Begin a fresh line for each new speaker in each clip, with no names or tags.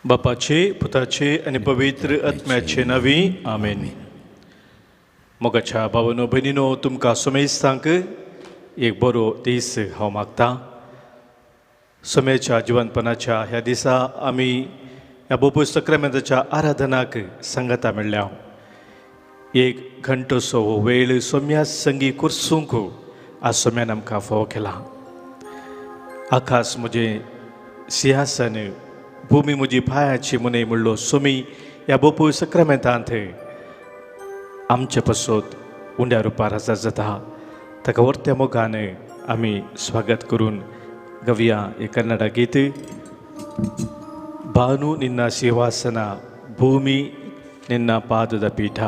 बापाचे, पुताचे आणि पवित्र आत्म्याचे नावी आमेन. मोगाच्या भावानो भयणीनो, तुमकां सोमेस्तांक एक बरो दीस हांव मागतां. सोमेच्या जिवंतपणाच्या ह्या दिसा आमी ह्या बोपू सक्रामेंताच्या आराधनाक सांगता मेळ्ळ्या. एक घंटोसो वेळ सोम्या संगी कुर्सूंक आज सोम्यान आमकां फोव केला. आकाश म्हजें सिंहासन, भूमी म्हजी पांयाची मुने म्हणलो सोमी ह्या बोपू सक्रामेंतांत आमचे पसोत उंड्या रुपार हजर जाता. ताका वर्त्या मोगान आमी स्वागत करून गवया एक कन्नड गीत. ಬಾನು ನಿನ್ನ ಸಿಂಹಾಸನ, ಭೂಮಿ ನಿನ್ನ ಪಾದದ ಪೀಠ,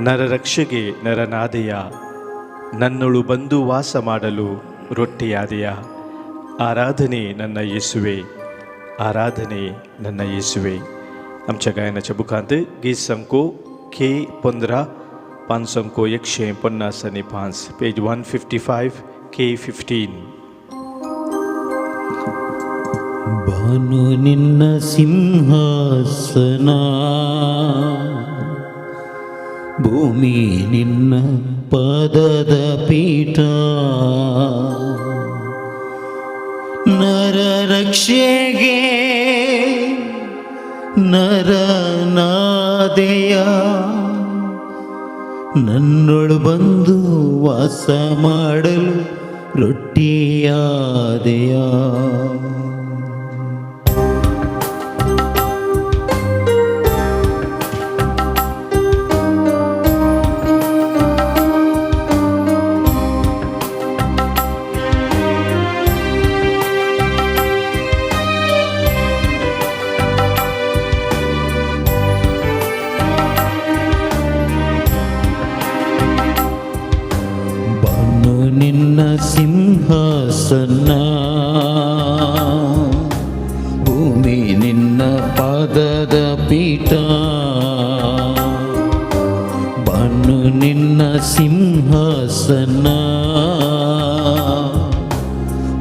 ನರರಕ್ಷೆಗೆ ನರನಾದೆಯ, ನನ್ನೊಳು ಬಂದು ವಾಸ ಮಾಡಲು ರೊಟ್ಟಿಯಾದೆಯ. आराधने ನನ್ನ ಯೇಸುವೆ, आराधने ನನ್ನ ಯೇಸುವೆ. आमच्या गायनाच्या बुकांत गीत संको K15 5 150 पेज 155 K15.
ಬಾನು ನಿನ್ನ ಸಿಂಹಾಸನ, ಭೂಮಿ ನಿನ್ನ ಪಾದದ ಪೀಠ, ನರ ರಕ್ಷೆಗೆ ನರನಾದೆಯ, ನನ್ನೊಳು ಬಂದು ವಾಸ ಮಾಡಲು ರೊಟ್ಟಿಯಾದೆಯ. ನಿನ್ನ ಸಿಂಹಾಸನ, ಭೂಮಿ ನಿನ್ನ ಪಾದದ ಪೀಠ, ಬಾನು ನಿನ್ನ ಸಿಂಹಾಸನ,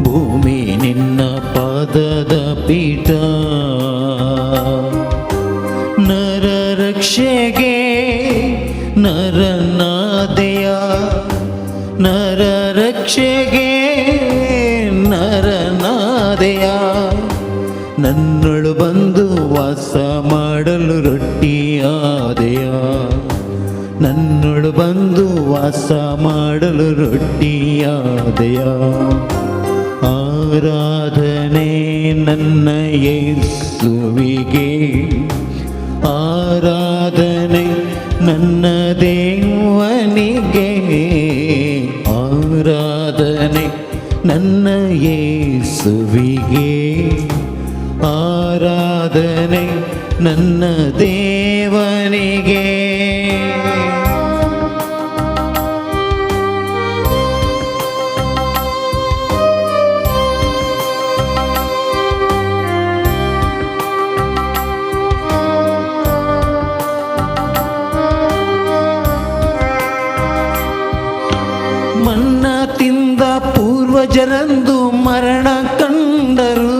ಭೂಮಿ ನಿನ್ನ ಪಾದದ ಪೀಠ, ನರ ರಕ್ಷೆಗೆ ನರನಾದೆಯ, ನರ ರಕ್ಷೆಗೆ ನರನಾದೆಯ, ನನ್ನೊಳು ಬಂದು ವಾಸ ಮಾಡಲು ರೊಟ್ಟಿಯಾದೆಯ, ನನ್ನೊಳು ಬಂದು ವಾಸ ಮಾಡಲು ರೊಟ್ಟಿಯಾದೆಯ. ಆರಾಧನೆ ನನ್ನ ಯೇಸುವಿಗೆ, ಆರಾಧನೆ ನನ್ನ ದೇವನಿಗೆ, ಆರಾಧನೆ ನನ್ನ ಯೇಸುವಿಗೆ, ಆರಾಧನೆ ನನ್ನ ದೇವನಿಗೆ. ಮನ್ನ ತಿಂದ ಪೂರ್ವಜರಂದು ಮರಣ ಕಂಡರು,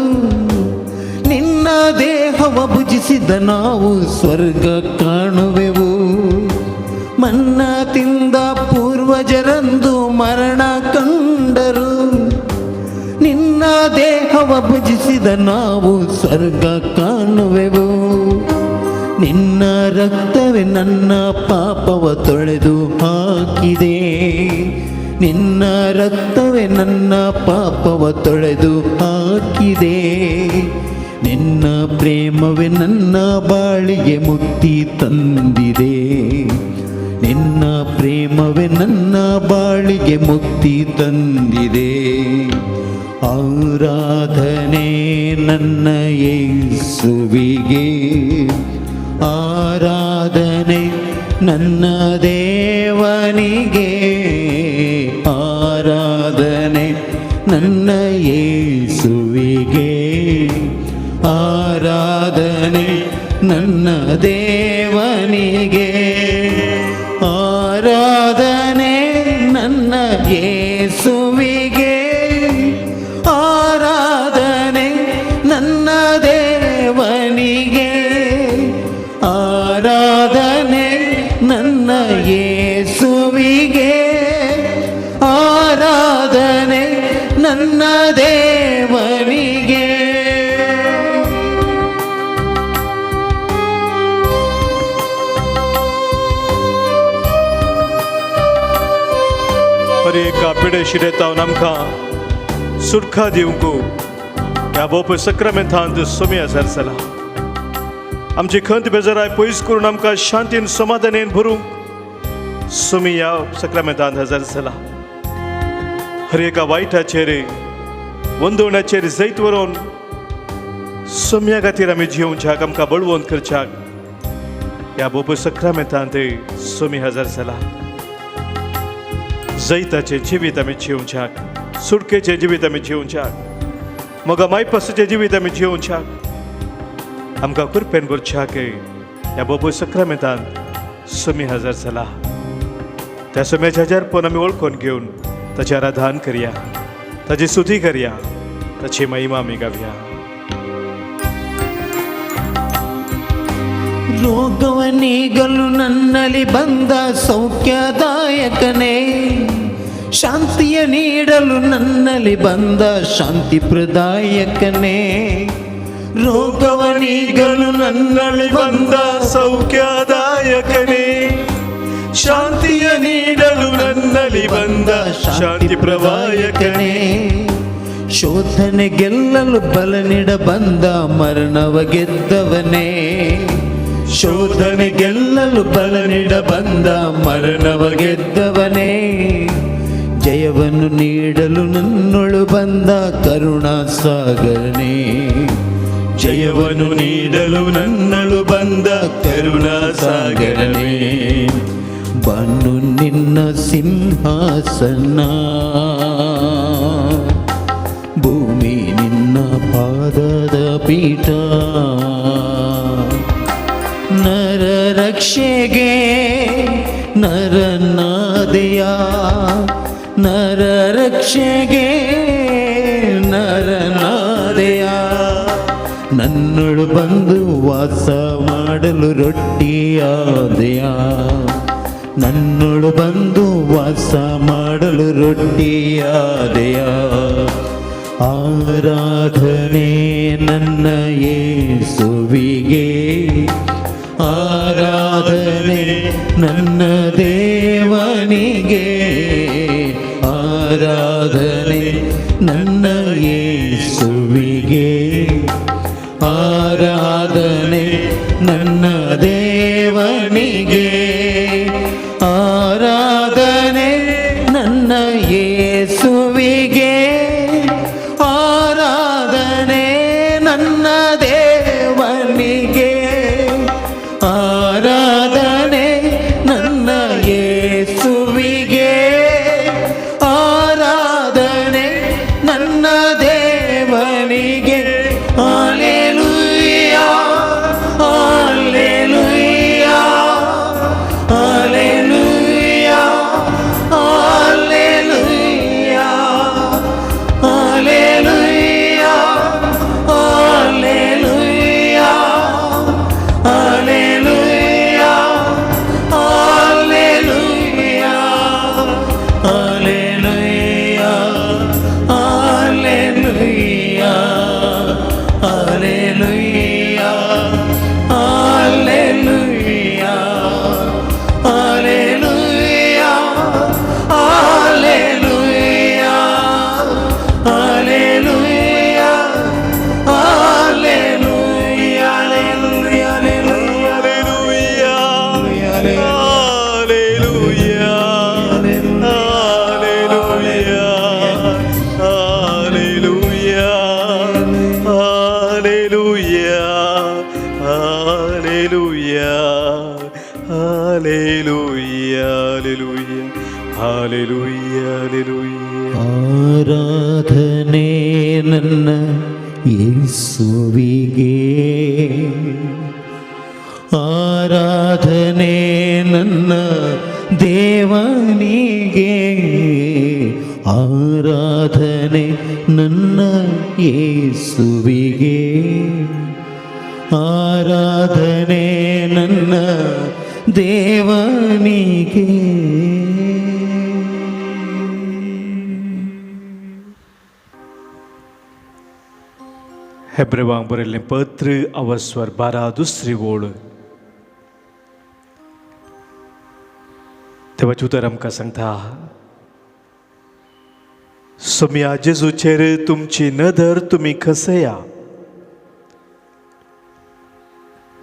ನಿನ್ನ ದೇಹವ ಭುಜಿಸಿದ ನಾವು ಸ್ವರ್ಗ ಕಾಣುವೆವು. ಮನ್ನ ತಿಂದ ಪೂರ್ವಜರಂದು ಮರಣ ಕಂಡರು, ನಿನ್ನ ದೇಹವ ಭುಜಿಸಿದ ನಾವು ಸ್ವರ್ಗ ಕಾಣುವೆವು. ನಿನ್ನ ರಕ್ತವೇ ನನ್ನ ಪಾಪವ ತೊಳೆದು ಹಾಕಿದೆ, ನಿನ್ನ ರಕ್ತವೇ ನನ್ನ ಪಾಪವ ತೊಳೆದು ಹಾಕಿದೆ, ನಿನ್ನ ಪ್ರೇಮವೇ ನನ್ನ ಬಾಳಿಗೆ ಮುಕ್ತಿ ತಂದಿದೆ, ನಿನ್ನ ಪ್ರೇಮವೇ ನನ್ನ ಬಾಳಿಗೆ ಮುಕ್ತಿ ತಂದಿದೆ. ಆರಾಧನೆ ನನ್ನ ಯೇಸುವಿಗೆ, ಆರಾಧನೆ ನನ್ನ ದೇವನಿಗೆ, ಆರಾಧನೆ ನನ್ನ ಯೇಸುವಿಗೆ, ಆರಾಧನೆ ನನ್ನ ದೇವನಿಗೆ, ಆರಾಧನೆ ನನ್ನ ಯೇಸುವಿಗೆ, ಆರಾಧನೆ ನನ್ನ ದೇವ ನನ್ನ ದೇವನಿಗೆ.
अरे का पिढे शिरेताव नमका सुटका दिवंक ह्या बोप सक्रामेंतांत सोम्या सरसला आमची खंत बेजाराय पयस करून आमकां शांतीन समाधानेन भरूंक सोमी ह्या सक्रामेंतांत हजर जाला. हर एका वायटाचेर वंदवण्याचेर जैत व्हरून सोम्या खातीर आमी जिवच्याक आमकां बळवंत करच्याक ह्या बोप सक्रामेंतांत सोमी हजर जाला. जैताचे जिवीत आमी जिवच्याक, सुटकेचे जिवीत आमी जिवच्याक, मोगा मायपासाचे जिवीत आमी जिवच्याक आमकां कृपेन भरच्याक ह्या बोब सक्रामेंतांत सोमी हजर जाला. त्या सोम्याच्या जारपण आमी वळखून घेवन ताचें आराधन करया, ताची स्तुती करया, ताची महिमा आमी गावया.
ರೋಗವನಿಗಲು ನನ್ನಲ್ಲಿ ಬಂದ ಸೌಖ್ಯದಾಯಕನೇ, ಶಾಂತಿಯ ನೀಡಲು ನನ್ನಲ್ಲಿ ಬಂದ ಶಾಂತಿ ಪ್ರದಾಯಕನೇ. ರೋಗವನಿಗಲು ನನ್ನಲ್ಲಿ ಬಂದ
ಸೌಖ್ಯದಾಯಕನೇ, ಶಾಂತಿಯ ನೀಡಲು ನನ್ನಲ್ಲಿ ಬಂದ ಶಾಂತಿ ಪ್ರದಾಯಕನೇ.
ಶೋಧನೆ ಗೆಲ್ಲಲು ಬಲ ನೀಡ ಬಂದ ಮರಣವ ಗೆದ್ದವನೇ. ಶೋಧನೆ ಗೆಲ್ಲಲು ಬಲ ನೀಡ ಬಂದ ಮರಣವ ಗೆದ್ದವನೇ. ಜಯವನ್ನು ನೀಡಲು ನನ್ನೊಳು ಬಂದ ಕರುಣಾ ಸಾಗರನೇ.
ಜಯವನ್ನು ನೀಡಲು ನನ್ನಳು ಬಂದ ಕರುಣಾ ಸಾಗರನೇ.
ಬನ್ನು ನಿನ್ನ ಸಿಂಹಾಸನ, ಭೂಮಿ ನಿನ್ನ ಪಾದದ ಪೀಠ. ನರ ರಕ್ಷೆಗೆ ನರನಾದೆಯ, ನರ ರಕ್ಷೆಗೆ ನರನಾದೆಯ. ನನ್ನೊಳು ಬಂದು ವಾಸ ಮಾಡಲು ರೊಟ್ಟಿಯಾದೆಯ, ನನ್ನೊಳು ಬಂದು ವಾಸ ಮಾಡಲು ರೊಟ್ಟಿಯಾದೆಯ. ಆರಾಧನೆ ನನ್ನ ಯೇಸುವಿಗೆ, ಆರಾಧನೆ ನನ್ನ ದೇವನಿಗೆ. ಆರಾಧನೆ ನನ್ನ ಯೇಸುವಿಗೆ, ಆರಾಧನೆ ನನ್ನ ದೇವನಿಗೆ. ಆರಾಧನೆ ನನ್ನ ಯೇಸುವಿಗೆ, ಆರಾಧನೆ ನನ್ನ ದೇವನಿಗೆ. ಆರಾಧನೆ ನನ್ನ ಯೇಸುವಿಗೆ, ಆರಾಧನೆ ನನ್ನ ದೇವನಿಗೆ. Hallelujah, hallelujah, hallelujah, hallelujah, hallelujah, hallelujah, hallelujah, hallelujah, hallelujah, hallelujah, hallelujah, hallelujah, hallelujah, hallelujah, hallelujah, hallelujah, ಆರಾಧನೆ ನನ್ನ ಯೇಸುವಿಗೆ, ಆರಾಧನೆ ನನ್ನ ದೇವನಿಗೆ. ಆರಾಧನೆ ನನ್ನ ಯೇಸುವಿಗೆ, ಆರಾಧನೆ ನನ್ನ ದೇವನಿಗೆ.
हेब्रेवांक बरयल्लें पत्र अवस्वर 12 दुसरी ओळ. देवाचें उतर आमकां सांगता, सोम्या जेजूचेर तुमची नदर तुमी खसया.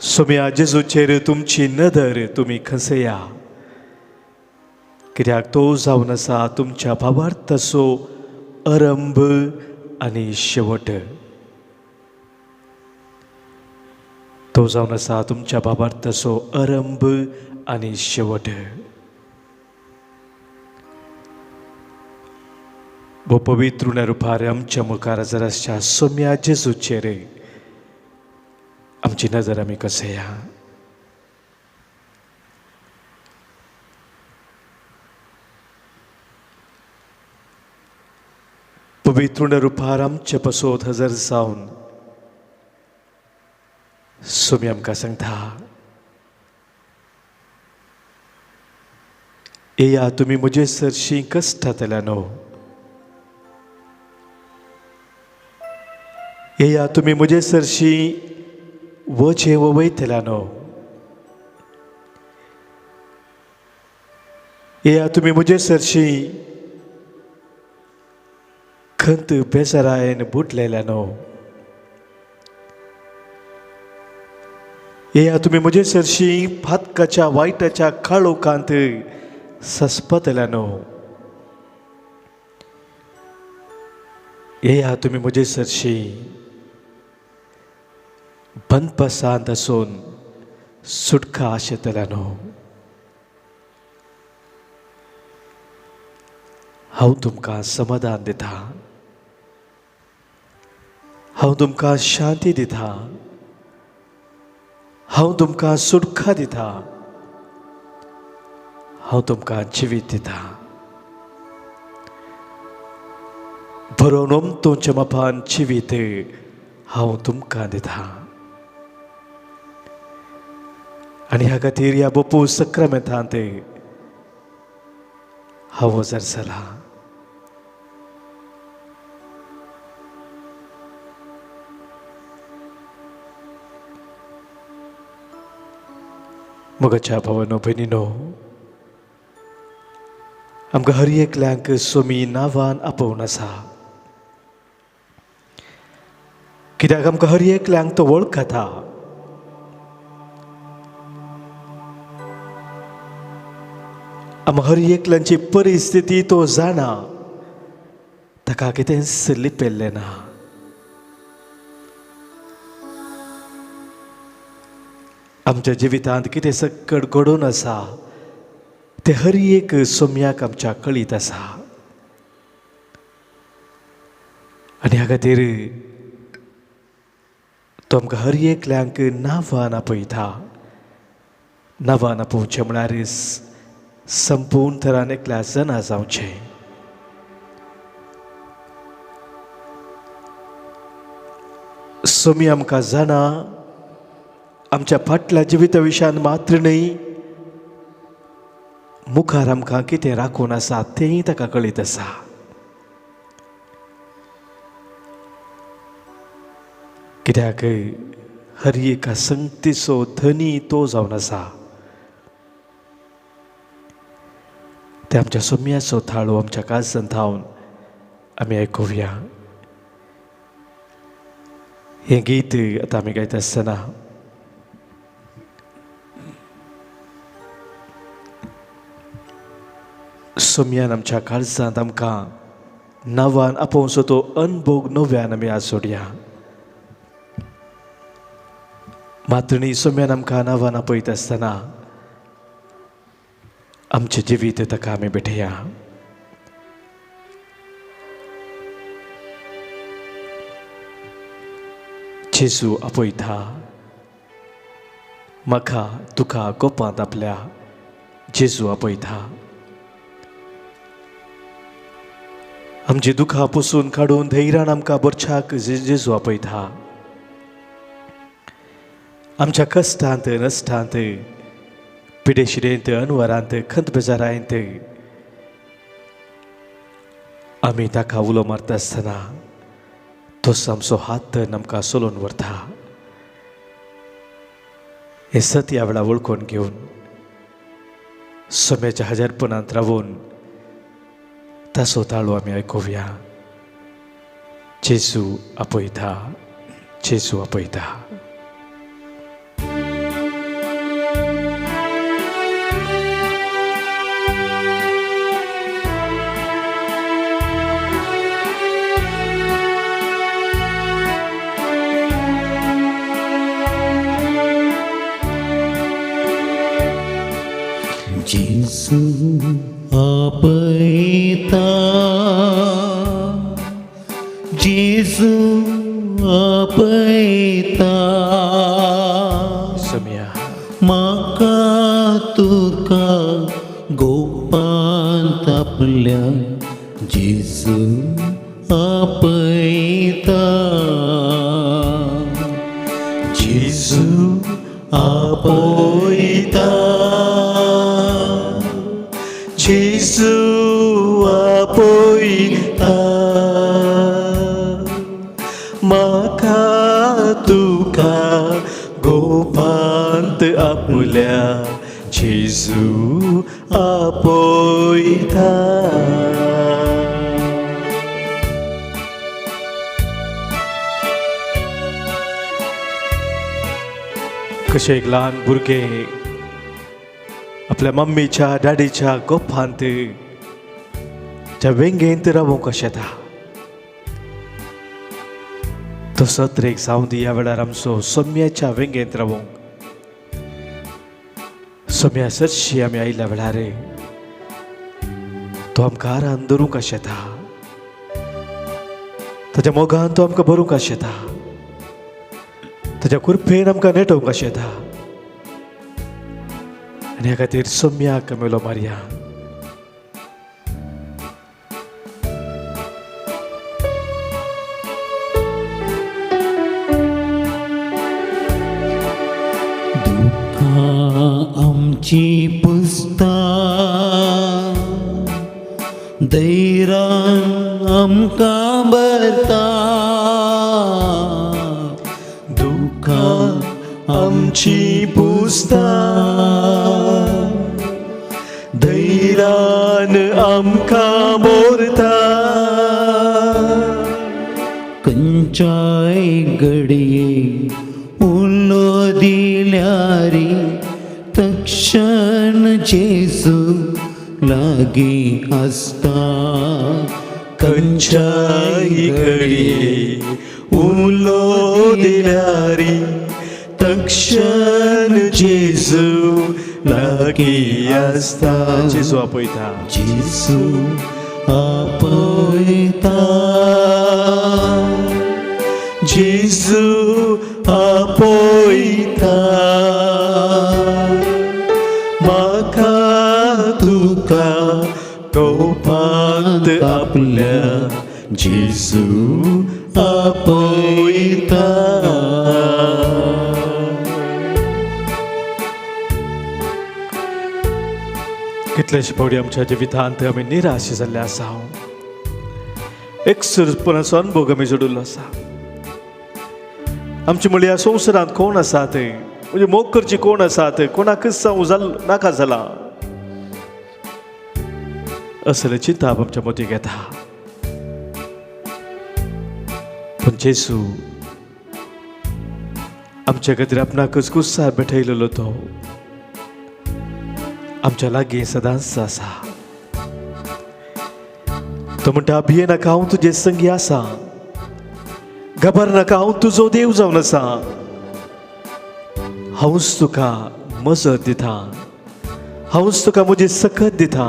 सोम्या जेजूचेर तुमची नदर तुमी खसया. कित्याक तो जावन आसा तुमच्या भावार्थाचो आरंभ आनी शेवट. तो जावन आसा तुमच्या भावार्थाचो आरंभ आनी शेवट. वो पवित्र रुपार आमच्या मुखार जर आसच्या सोम्या जेजूचेर आमची नजर आमी कसया. पवित्र रुपार आमचे पासत हजर जावन सोमी आमकां सांगता, येया तुमी म्हजे सरशीं कश्टांतल्यान. येया तुमी म्हजे सरशीं वचे वयतल्यान. येया तुमी म्हजे सरशीं खंत बेजारायन बुडलेल्यान. येया तुमी म्हजे सरशीं फातकाच्या वायटाच्या काळोखांत सस्पतल्यान. येया तुमी म्हजे सरशीं बंदपासांत आसून सुटका आशेतल्यान. हांव तुमकां समाधान दिता. हांव तुमकां शांती दिता. हांव तुमकां सुटका दिता. हांव तुमकां जिवीत दिता. बरोवन उमथोवच्या मापान जिवीत हांव तुमकां दिता. आनी ह्या खातीर ह्या बापू सक्रामेंतांत हांव हजर जाला. मोगाच्या भावानो भयणीनो, आमकां हर एकल्यांक सोमी नांवान आपोवन आसा. कित्याक आमकां हर एकल्यांक तो वळखता. आम हर एकल्यांची परिस्थिती तो जाणा. ताका कितेंच लिपेल्लें ना. आमच्या जिवितांत कितें सकट घडोवन आसा तें हर एक सोम्याक आमच्या कळीत आसा. आनी ह्या खातीर तो आमकां हर एकल्यांक नांवान आपयता. नांवान आपोवचें म्हळ्यार संपूर्ण तरान एकल्या जाणा जावचें. सोमी आमकां जाणा. आमच्या फाटल्या जिविता विशयान मात्र न्हय, मुखार आमकां कितें राखून आसा तेंय ताका कळीत आसा. कित्याक हर एका संगतीचो धनी तो जावन आसा. ते आमच्या सोम्याचो थाळो आमच्या काळजांत थावन आमी आयकुया. हें गीत आतां आमी गायता आसतना सोम्यान आमच्या काळजांत आमकां नांवान आपोवचो तो अनुभव नव्यान आमी आज सोडया. मात्र न्ही, सोम्यान आमकां नांवान आपयता आसतना आमचें जिवीत ताका आमी भेटया. जेजू आपयता, म्हाका तुका गोपांत आपल्या जेजू आपयता. आमची दुखां पुसून काडून धैर्यान आमकां बरच्याक जेजू आपयता. आमच्या कश्टांत नश्टांत पिडेशिडेंत अनवरांत खंत बेजारांत आमी ताका उलो मारता आसतना तोच आमचो हात आमकां सोलून व्हरता. हे सत ह्या वेळा वळखून घेवन सोम्याच्या हजरपणांत रावून ताचो ताळो आमी आयकुया. जेजू आपयता, जेजू आपयता.
जेजू आपयता, जेजू आपयता.
सोम्या
म्हाका तुका गोपांत आपल्या जेजू आपयता. जेजू आपयता, जेजू आपयता. म्हाका तुका गोपांत आपल्या जेजू आपयता.
कशें एक ल्हान भुरगें आपल्या मम्मीच्या डॅडीच्या गोपांत ज्या वेंगेंत रावूंक शेता, तसोच तरेक जावं दी ह्या वेळार आमचो सोम्याच्या वेंगेंत रावूंक. सोम्या सरशी आमी आयिल्ल्या वेळार तो आमकां आरान दवरूंक शेता. ताच्या मोगान तो आमकां भरूंक शेता. ताच्या कुरपेन आमकां नेटोवंक शेता. आनी ह्या खातीर सोम्याक मेलो मारया.
दुःखां आमची पुसता, धैर्यान आमकां भरता. दुःखां
आमची पुसता, धैर्यान आमकां मोरता.
खंयच्याय घडये उलो दिल्यारी तक्षण जेजू लागीं आसता.
खंयच्याय घडये उलो दिल्यारी तक्षण जेजू लागीं आसता. जेजू आपयता,
जेजू आपयता.
जेजू आपयता. म्हाका तुका गोपांत आपल्या जेजू आपयता. कितलेशे फावटी आमच्या जिवितांत आमी निराश जाल्ले आसा. एकसुरपणाचो अनुभव आमी जोडिल्लो आसा. आमचे म्हळ्यार संवसारांत कोण आसात, म्हणजे मोग करची कोण आसात, कोणाकच जावं नाका जाला असले चिंता आमच्या मतीक येता. पण जेजू आमच्या खातीर आपणाकच कुस्सार भेटयलेलो तो आमच्या लागीं सदांच आसा. तो म्हणटा, भिये नाका, हांव तुजे संगी आसा. घाबर नाका, हांव तुजो देव जावन आसा. हांवच तुका मजत दिता. हांवच तुका म्हजी सकत दिता.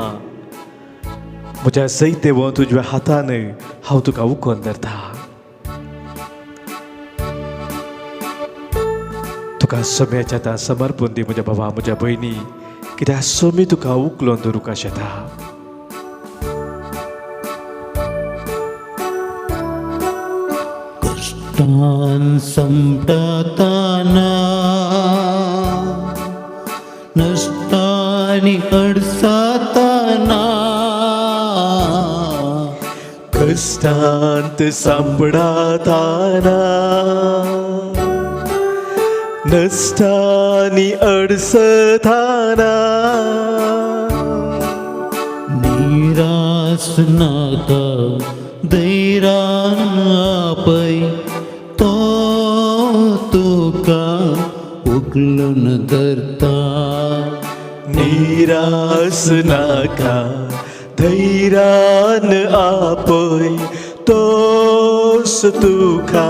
म्हज्या जैतेवो तुज्या हातान हांव तुका उखोवन धरता. तुका सोम्याच्या हातान समर्पण दी म्हज्या बाबा, म्हज्या भयणी, कित्याक सोमी तुका उखलोवन धरूंक शेता.
कष्टान संपटाना, नष्टानी अडसाताना,
कष्टांत सांपडाताना नष्टानी अडसताना
निराश नाका दैरान आपै तो तुका उकलून धरता
निराश नाका धैर्यान आपय तोस तुका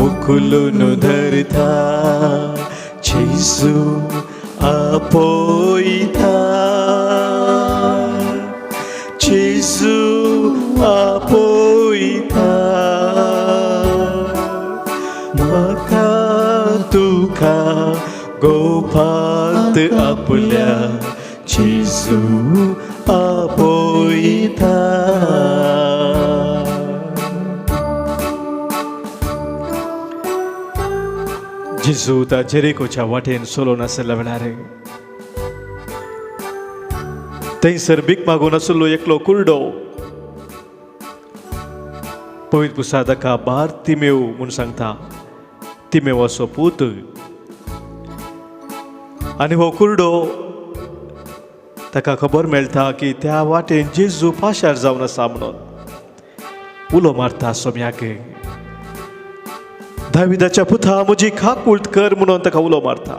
उखलून धरता जेजू आपयता जेजू आपयता म्हाका तुका गोपात आपल्या जेजू आपयता जेजू त्या जेरिकोच्या वाटेन सोलोन आसल्या वेळार थंयसर भीक मागून आसलो एकलो कुरडो पवित्र पुस्तकांत ताका बार्तिमेव म्हूण सांगता. तिमेव असो पूत आनी हो कुरडो ताका खबर मेळटा की त्या वाटेन जेजू पाशार जावन आसा म्हणून उलो मारता सोम्याक दाविदाच्या पुता म्हजी खाकुळट कर म्हणून ताका उलो मारता.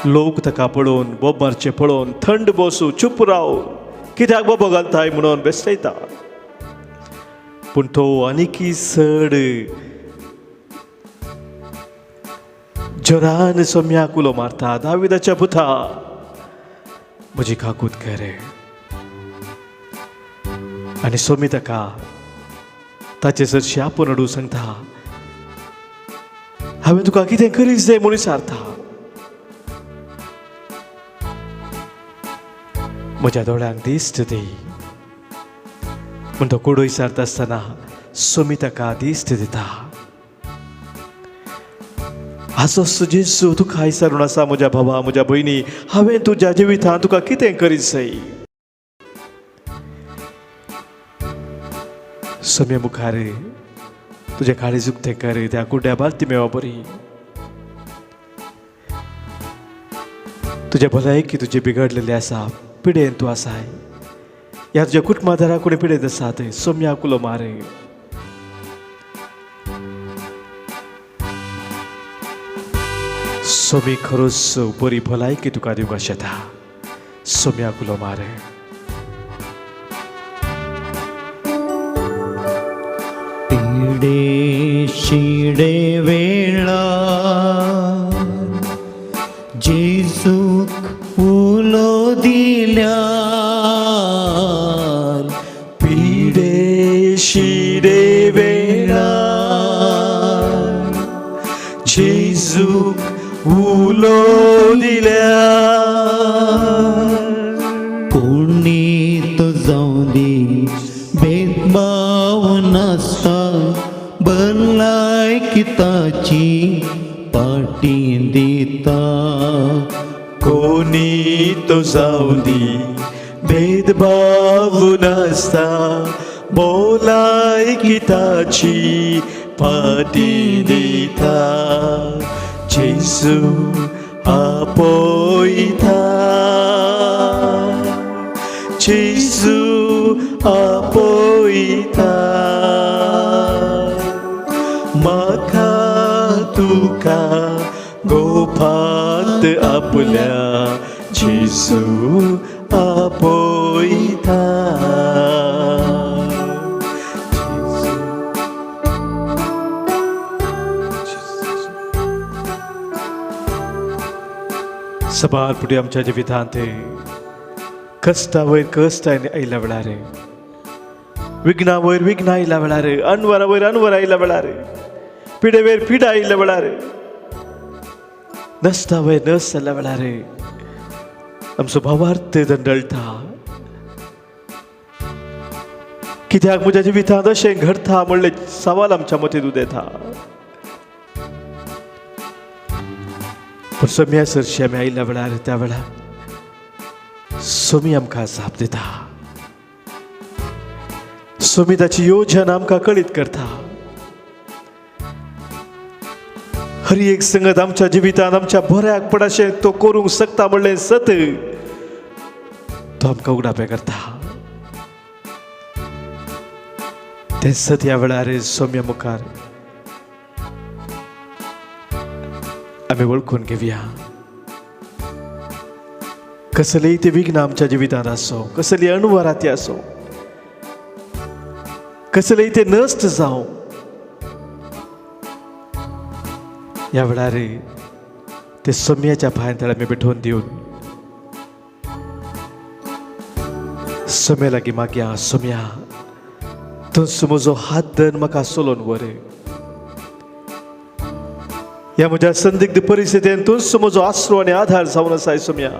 लोक ताका पळोवन बोब मारचे पळोवन थंड बसू चुप राव कित्याक बोबो घालताय म्हणून बेस्टयता. पूण तो आनीकी चड जोरान सोम्याक उलो मारता. दाविदाच्या पुता म्हजी खाकूत कर. आनी सोमी ताका ताचे चडशे आपूण अडू सांगता हांवें तुका कितें करीच जाय म्हूण विचारता. म्हज्या दोळ्यांक दिश्ट दी म्हूण तो कोडो विचारता आसतना सोमी ताका दिश्ट दिता. आजो जेजू तुका विचारून आसा म्हज्या भावा म्हज्या भयणी हांवें तुज्या जिवितांत तुका कितें करीत जाय. सोम्या मुखार तुजे काळीज उक्तें कर त्या कुड्या बार्तिमेवा बरी. तुजे भलायकी तुजे बिगडलेली आसा पिडेन तूं आसाय. ह्या तुज्या कुटुंबादारा कोणी पिडेत आसात सोम्याक उलो मार. सोमी खरोच बरी भलायकी तुका दिवंक शकता. सोम्याक उलो मार.
पिडे शिडे वेळा जेजूक उलो दिल्या
पिडे शिडे वेळा जेजूक उलो दिल्या
पुनीत जाऊं दी भेदभाव नासता भलायकी ताची पाटी दिता.
कोणी तो जाऊ दी भेदभाव नासता भलायकी ताची पाटी दिता. जेजू आपयता जेजू आपयता. म्हाका तुका गोपात आपल्या जेजू आपयता. सबार पुढे आमच्या जिवितांत कष्टा वयर कष्ट आयल्या वेळार विघ्ना वयर विघ्न आयल्या वेळार अनवरा वयर अनवर आयल्या वेळार पिडे वयर पिडा आयल्या वेळार नसता वयर नस जाल्ल्या वेळार आमचो भावार्थ दंडळटा. कित्याक म्हज्या जिवितांत अशें घडटा म्हणले सवाल आमच्या मतींत उदेता. पूण सोम्या सरशी आमी आयल्या वेळार त्या वेळार सोमी आमकां साप दिता. सोमी ताची योजना आमकां कळीत करता. हर एक संगत आमच्या जिवितांत आमच्या बऱ्याक पडाशें तो करूंक शकता म्हणलें सत तो आमकां उगडापें करता. तें सत ह्या वेळार सोम्या मुखार आमी वळखून घेवया. कसलीय ती विघ्न आमच्या जिवितांत आसूं, कसली अणुवराती आसूं, कसलीय ते नश्ट जावं, ह्या वेळार ते सोम्याच्या पांयतळार आमी भेटोवन दिवन सोम्या लागीं मागया. सोम्या, तूं म्हजो हात धर, म्हाका सोलोवन व्हर. ह्या म्हज्या संदिग्ध परिस्थितींत तूंच म्हजो आसरो आनी आधार जावन आसाय. सोम्या,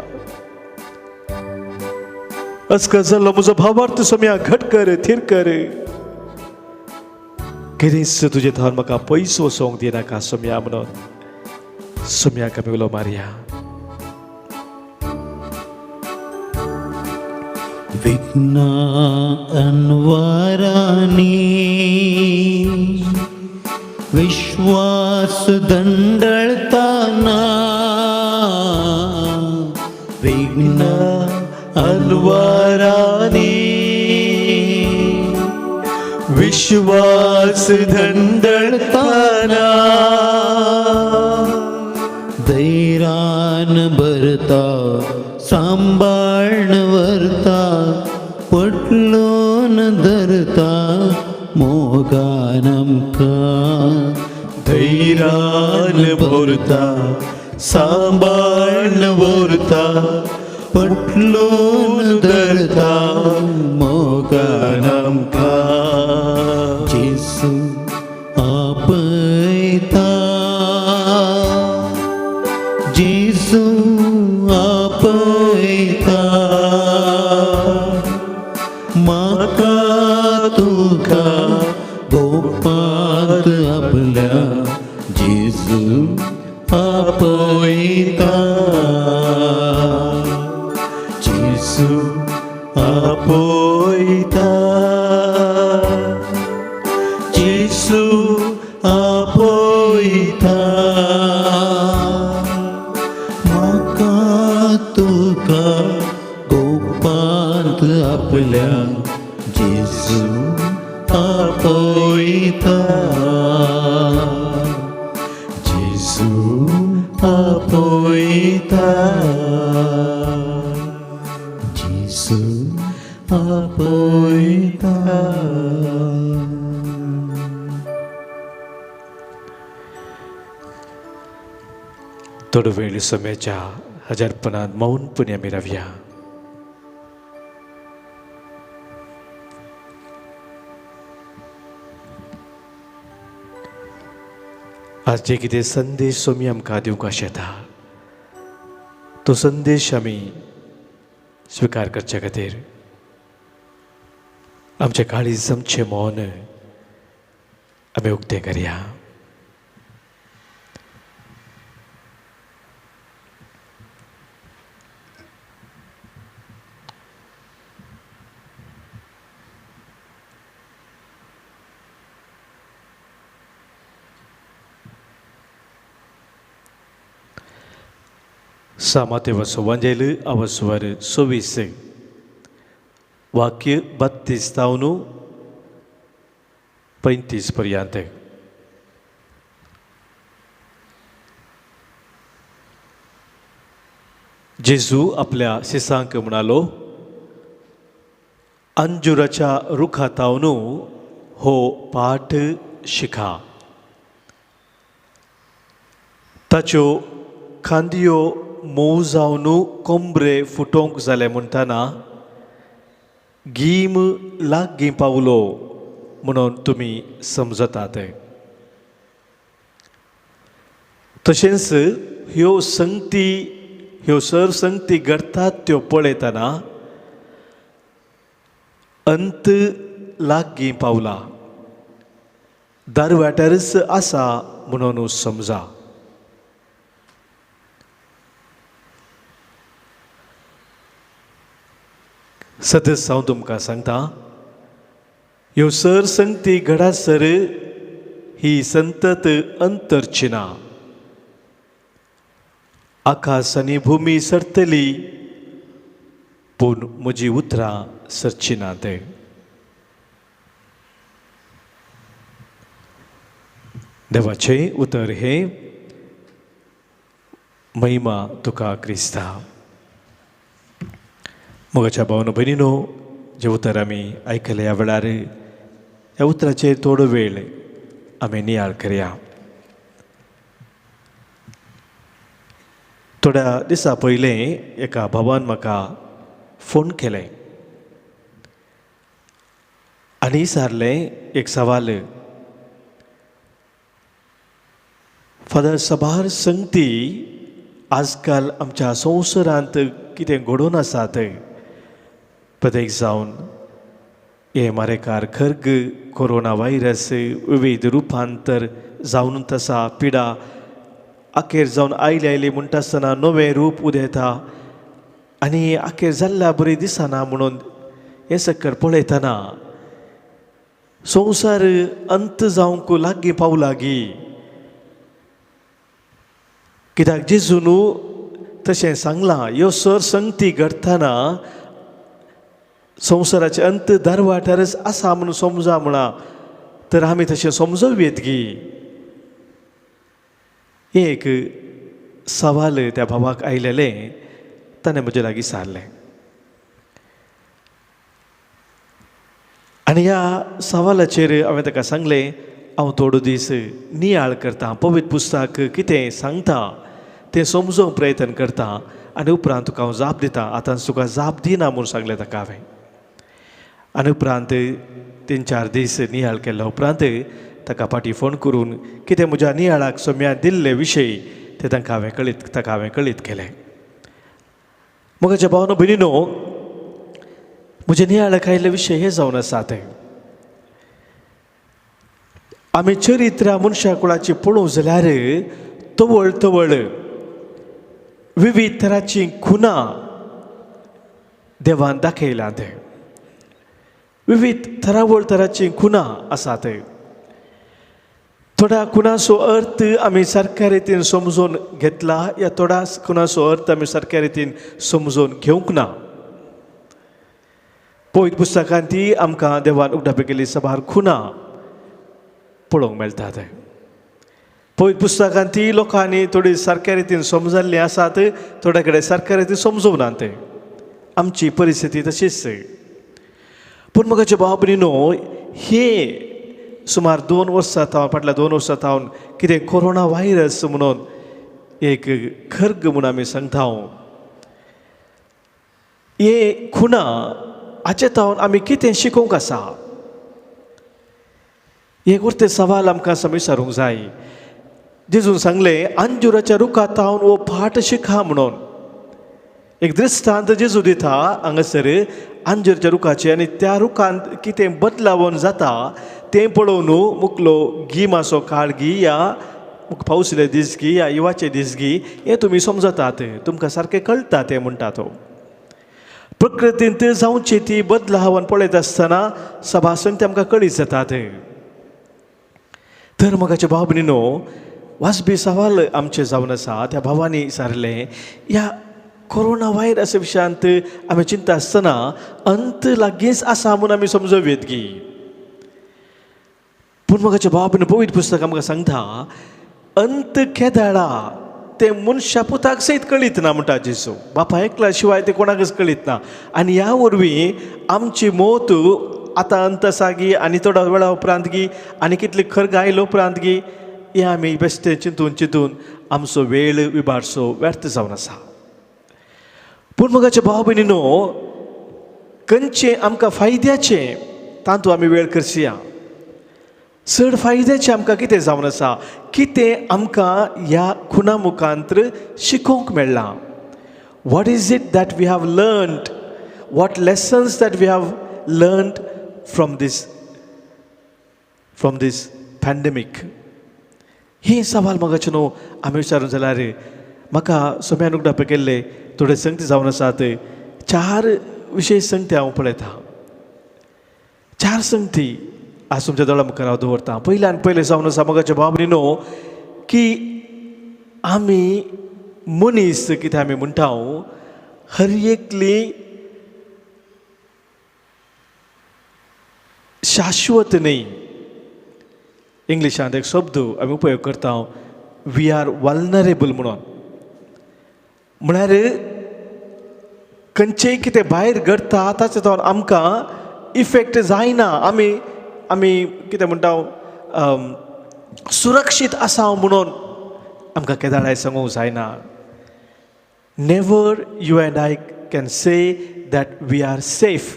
अस्क जाल्लो म्हजो भावार्थ सोम्या घट कर, थीर कर. कितेंच तुजे थंय म्हाका पयस वचोंक दिनाका सोम्या म्हणून सोम्याक आमी उलो मारया.
विघ्ना अनवारानी विश्वास दंडळताना, विघ्न
अनवारानी विश्वास दंडळताना,
धैर्यान भरता सांभाळण वरता, पटलोन धरता मोगान आमकां.
धैर्यान भरता सांभाळण व्हरता,
पटलोन धरता मोगान आमकां. जेसू आपयता, जेसू आपयता, म्हाका तुका गोपात आपल्या. जेसू आपयता, जेसू
आपयता,
जेसू आपयता, म्हाका तुका गोपांत आपल्या. जेसू आपयता, जेसू आपयता, जेसू आपयता.
थोडो वेळ सोम्याच्या हजारपणात मौनपणी आमी रावया. आज जे कितें संदेश सोमी आमकां दिवंक आशेता, तो संदेश आमी स्विकार करचे खातीर आमचें काळीज आमचें मौन आमी उक्तें करया. Mattheus Evangelho ao suar sovisse. वाक्य 32 35 पर्यंत. जेजू आपल्या शिसांक म्हणालो, अंजुराच्या रुखातावन हो पाठ शिका. ताच्यो खांदयो मोव जावन कोंबरे फुटोंक जाले म्हणटना गीम लागीं पावलो म्हणून तुमी समजतात. तशेंच ह्यो संगती ह्यो सरसंगती घडटात त्यो पळयतना अंत लागीं पावला, दारवाट्यारच आसा म्हणून समजा. सदस्य हांव तुमकां सांगता, ह्यो सर संगती घडासर ही संतत अंतरचिना. आकाश आनी भुमी सरतली पूण म्हजी उतरां सरची नात. देवाचे उतर हे, महिमा तुका क्रिस्ता. मोगाच्या भावन भयणीनो, जे उतर आमी आयकले ह्या वेळार ह्या उतराचेर थोडो वेळ आमी नियाळ करया. थोड्या दिसा पयलें एका भावान म्हाका फोन केले आनी विचारलें एक सवाल, फादर सबार संगती आजकाल आमच्या संवसारांत कितें घडोवन आसात, प्रत्येक जावन हे मारेकार खर्ग कोरोना व्हायरस विविध रुपांतर जावन तसा पिडा अखेर जावन आयली म्हणटा आसतना नवें रूप उदेता आनी अखेर जाल्ल्या बरी दिसना म्हणून हे सकयल पळयतना संवसार अंत जावंक लागीं पावलागी. कित्याक जेजून तशें सांगलां, ह्यो सर संगती घडतना संवसाराचे अंत दारवाटारच आसा म्हणून समजा म्हणा, तर आमी तशें समजोवेत गी. एक सवाल त्या भावाक आयलेलें, ताणें म्हजे लागीं सारलें आनी ह्या सवालाचेर हांवें ताका सांगलें, हांव थोडो दीस नियाळ करतां, पवित्र पुस्तक कितें सांगता तें समजोवंक प्रयत्न करतां आनी उपरांत तुका हांव जाप दितां. आतां तुका जाप दिना म्हूण सांगलें ताका हांवें. आनी उपरांत 3-4 दीस नियाळ केल्या उपरांत ताका फाटीं फोन करून कितें म्हज्या नियाळाक सोम्या दिल्ले विशय ते ताका हांवें कळीत केलें. मोगाच्या भावनो भयणीनो, म्हज्या नियाळाक आयिल्ले विशय हे जावन आसात, आमी चरित्र मनशा कुळाची पळोवंक जाल्यार तवळ तवळ विविध तरांचीं खुनां देवान दाखयल्यात. विविध तरांचीं खुनां आसात. थोड्या खुनांचो अर्थ आमी सारक्या रितीन समजून घेतला, या थोड्या खुनांचो अर्थ आमी सारक्या रितीन समजून घेवंक ना. पवित्र पुस्तकांत ती आमकां देवान उगडापी केल्ली सबार खुनां पळोवंक मेळटात. पवित्र पुस्तकांत ती लोकांनी थोडी सारक्या रितीन समजल्लीं आसात, थोड्या कडेन सारक्या रितीन समजूनात. आमची परिस्थिती तशीच. पूण मोगाचे भाव भयणीनो, हे सुमार 2 वर्सां फाटल्या 2 वर्सां जावन कितें कोरोना व्हायरस म्हणून एक खर्ग म्हणून आमी सांगता, हे खुनां हाचे तावन आमी कितें शिकोवंक आसा, एक व्हरते सवाल आमकां विचारूंक जाय. जेजून सांगलें, अंजुराच्या रुखांत तावन वो फाट शिका म्हणून. एक दृश्टांत जेजू दिता हांगासर अंजुराच्या रुखाचे, आनी त्या रुखांत कितें बदलावण जाता तें पळोवन मुकलो गिमाचो काळ गी या पावसिल्ले दीस गी या हिवाचे दीस गी हें तुमी समजतात, तुमकां सारकें कळटा तें म्हणटा तो. प्रकृतींत जावची ती बदलावण पळयत आसतना सभासन ते आमकां कळीत जातात. तर मोगाचे भाव भयणीनो, वाजबी सवाल आमचे जावन आसा. त्या भावानी विचारलें, ह्या कोरोना व्हायरस विशयांत आमी चिंता आसतना अंत लागींच आसा म्हूण आमी समजोवेत गी. पूण मोगाचे भाव भयणीनो, पवित्र पुस्तक आमकां सांगता, अंत केदाळा ते मनशा पुताक सयत कळीत ना म्हणटा जेजू. बापा एकल्या शिवाय ते कोणाकच कळीत ना. आनी ह्या वरवीं आमची मौत आतां अंत आसा गी, आनी थोड्या वेळा उपरांत गी, आनी कितले खर्ग आयलो उपरांत गी, हें आमी बेश्टे चिंतून आमचो वेळ विबाडचो व्यर्थ जावन आसा. पूण मोगाचे भाव भयणीनो, खंयचें आमकां फायद्याचें तातूंत आमी वेळ करचया. चड फायद्याचें आमकां कितें जावन आसा, कितें आमकां ह्या खुना मुखांत्र शिकोवंक मेळ्ळां. What is it that we have learned, what lessons that we have learned from these pandemic. ही सवाल मोगाचे न्हू आमी विचारून जाल्यार म्हाका सोम्यान उगडापे केल्ले थोडे संगती जावन आसात. 4 विशेष संगती हांव पळयता. 4 संगती आज तुमच्या दोळा मुखार हांव दवरतां. पयल्यान पयलें जावन आसा मोगाच्या भाव भयणीनो की आमी मनीस कितें आमी म्हणटा हर एकली शाश्वत न्ही. इंग्लिशांत एक शब्द आमी उपयोग करता वी आर वल्नरेबल म्हणून. म्हळ्यार खंयचेय कितें भायर घडटा ताचो तो आमकां इफेक्ट जायना. आमी कितें म्हणटा सुरक्षीत आसा म्हणून आमकां केदाराय सांगूंक जायना. Never you and I can say that we are safe.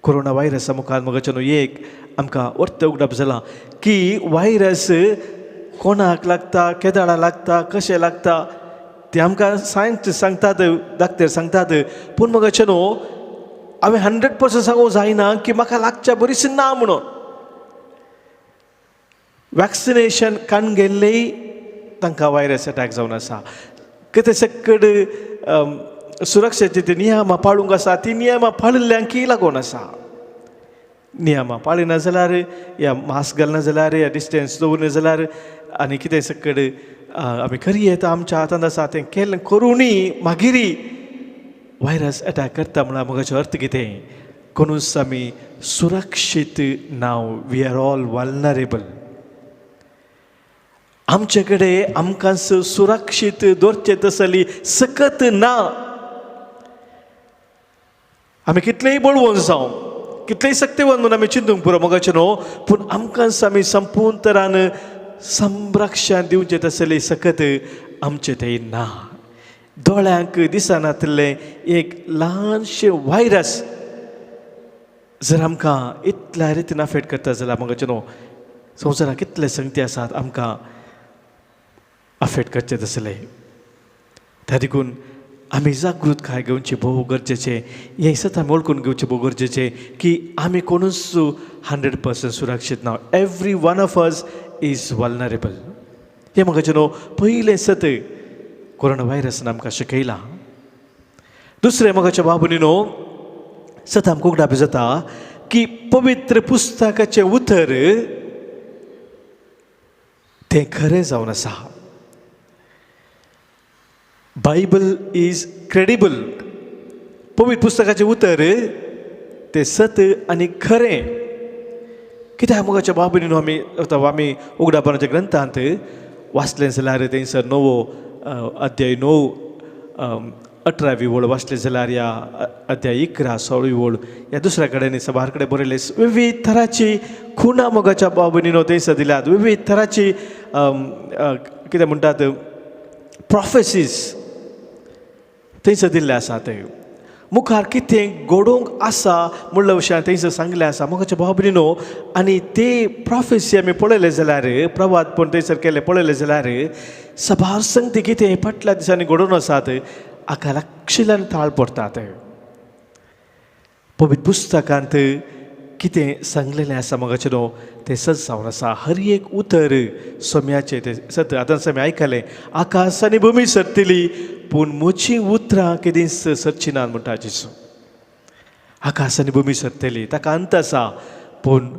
Corona व्हायरसा मुखार मोगाच्यान एक आमकां अर्थ उगडप जाला की व्हायरस कोणाक लागता, केदाळा लागता, कशें लागता ते आमकां सायन्स सांगतात, डाक्टर सांगतात. पूण मोगाच्यान हांवें 100% सांगूंक जायना की म्हाका लागच्या बरीच ना म्हणून. वॅक्सिनेशन काडून गेल्लेय तांकां व्हायरस अटॅक जावन आसा. कितें सकड सुरक्षेचे ते नियमां पाळूंक आसा ती नियमां पाळिल्ल्यांकी लागून आसा. नियमां पाळिना जाल्यार या मास्क घालना जाल्यार या डिस्टन्स दवरना जाल्यार आनी कितें सकड आमी खरी येता आमच्या हातांत आसा तें केलें करुनूय मागीरय व्हायरस अटॅक करता. म्हळ्यार म्हजो अर्थ कितें कोणूच आमी सुरक्षीत नाव. We are all vulnerable. आमचे कडेन आमकां सुरक्षीत दवरचे तसली सकत ना. आमी कितलेय बळवून जावं कितलेय सक्तीवन म्हणून आमी चिंतूंक पुरो मोगाचें न्हू. पूण आमकां आमी संपूर्ण तरान संरक्षण दिवचें तसली सकत आमचे थंय ना. दोळ्यांक दिसनातलें एक ल्हानशें व्हायरस जर आमकां इतल्या रितीन अफेक्ट करता जाल्यार मोगाचें न्हू संवसारांत कितले संगती आसात आमकां अफेक्ट करचे तसले. त्या देखून आमी जागृतकाय घेवची भोव गरजेचें. हें सत आमी वळखून घेवचें भोव गरजेचें की आमी कोणूच 100% सुरक्षीत ना. Every one of us is vulnerable. हें म्हाका न्हू पयलें सत कोरोना व्हायरसान आमकां शिकयलां. दुसरें म्हाका बाबूनी न्हू सत आमकां उगडाप जाता की पवित्र पुस्तकाचें उतर तें खरें जावन आसा. Bible is credible. पवित्र पुस्तकाचें उतर तें सत आनी खरें. कित्याक मोगाच्या बाबूनी न्हू आमी उगडापणाच्या ग्रंथांत वाचलें जाल्यार थंयसर 9 अध्याय 9 18वी वळ वाचलें जाल्यार या अध्याय 11 16वी वळ ह्या दुसऱ्या कडेन सभार कडेन बरयलें. विविध तरांची खुणां मोगाच्या बाबूनी न्हू थंयसर दिल्यात. विविध तरांची कितें म्हणटात प्रॉफेसीज थंयसर दिल्ले आसात. मुखार कितें घडोवंक आसा म्हणल्या विशयान थंयसर सांगलें आसा मोगाच्या बाबूनी न्हू. आनी ते प्रॉफेसी आमी पळयले जाल्यार प्रवाद पण थंयसर केले पळयले जाल्यार सभार संगती कितें फाटल्या दिसांनी घडोवन आसात हाका लक्षिल्ल्यान ताळ पडटात. पवित्र पुस्तकांत कितें सांगलेलें आसा मोगाचें न्हू तें सत जावन आसा. हर एक उतर सोम्याचें तें सत. आतां आमी आयकलें आकाश आनी भुमी सरतली पूण म्हजीं उतरां केदींच सरची नात म्हणटा जेजू. आकाश आनी भुमी सरतली ताका अंत आसा पूण